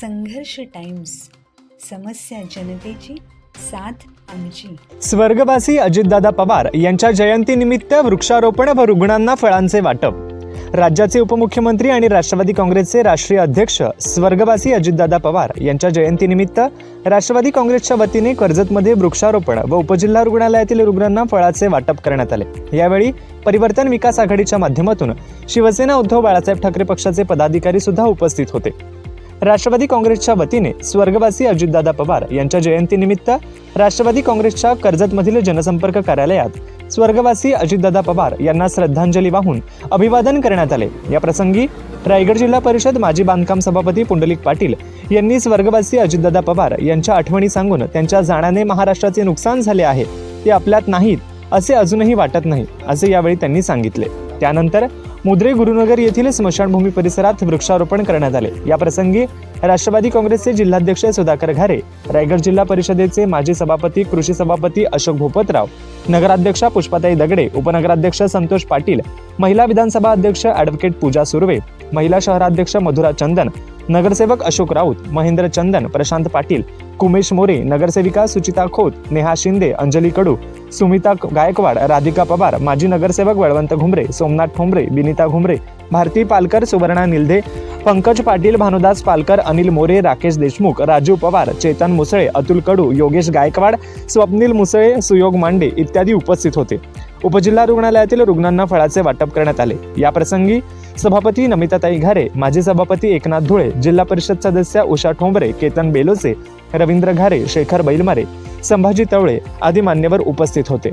संघर्ष टाइम्स, समस्या जनतेची, साथ आमची. स्वर्गवासी अजितदादा पवार यांच्या जयंतीनिमित्त वृक्षारोपण व रुग्णांना फळांचे वाटप. राज्याचे उपमुख्यमंत्री आणि राष्ट्रवादी काँग्रेसचे राष्ट्रीय अध्यक्ष स्वर्गवासी अजितदादा पवार यांच्या जयंतीनिमित्त राष्ट्रवादी काँग्रेसच्या वतीने कर्जतमध्ये वृक्षारोपण व उपजिल्हा रुग्णालयातील रुग्णांना फळाचे वाटप करण्यात आले. यावेळी परिवर्तन विकास आघाडीच्या माध्यमातून शिवसेना उद्धव बाळासाहेब ठाकरे पक्षाचे पदाधिकारी सुद्धा उपस्थित होते. राष्ट्रवादी काँग्रेसच्या वतीने स्वर्गवासी अजितदादा पवार यांच्या जयंतीनिमित्त राष्ट्रवादी काँग्रेसच्या कर्जतमधील जनसंपर्क कार्यालयात स्वर्गवासी अजितदादा पवार यांना श्रद्धांजली वाहून अभिवादन करण्यात आले. या प्रसंगी रायगड जिल्हा परिषद माजी बांधकाम सभापती पुंडलिक पाटील यांनी स्वर्गवासी अजितदादा पवार यांच्या आठवणी सांगून त्यांच्या जाण्याने महाराष्ट्राचे नुकसान झाले आहे, ते आपल्यात नाहीत असे अजूनही वाटत नाही असे यावेळी त्यांनी सांगितले. त्यानंतर मुद्रे गुरुनगर येथील स्मशानभूमी परिसरात वृक्षारोपण करण्यात आले. या प्रसंगी राष्ट्रवादी काँग्रेसचे जिल्हाध्यक्ष सुधाकर घारे, रायगड जिल्हा परिषदेचे माजी सभापती कृषी सभापती अशोक भोपतराव, नगराध्यक्षा पुष्पाताई दगडे, उपनगराध्यक्ष संतोष पाटील, महिला विधानसभा अध्यक्ष ॲडव्होकेट पूजा सुर्वे, महिला शहराध्यक्ष मधुरा चंदन, नगरसेवक अशोक राऊत, महेंद्र चंदन, प्रशांत पाटील, कुमेश मोरे, नगरसेविका सुचिता खोत, नेहा शिंदे, अंजली कडू, सुमिता गायकवाड, राधिका पवार, माजी नगरसेवक बळवंत घुमरे, सोमनाथ ठोंबरे, विनीता घुमरे, भारती पालकर, सुवर्णा निलधे, पंकज पाटील, भानुदास पालकर, अनिल मोरे, राकेश देशमुख, राजू पवार, चेतन मुसळे, अतुल कडू, योगेश गायकवाड, स्वप्नील मुसळे, सुयोग मांडे इत्यादी उपस्थित होते. उपजिल्हा रुग्णालयातील रुग्णांना फळाचे वाटप करण्यात आले. या प्रसंगी सभापती नमिताताई घारे, माजी सभापती एकनाथ धुळे, जिल्हा परिषद सदस्य उषा ठोंबरे, केतन बेलोसे, रवींद्र घारे, शेखर बैलमारे, संभाजी तवळे आदी मान्यवर उपस्थित होते.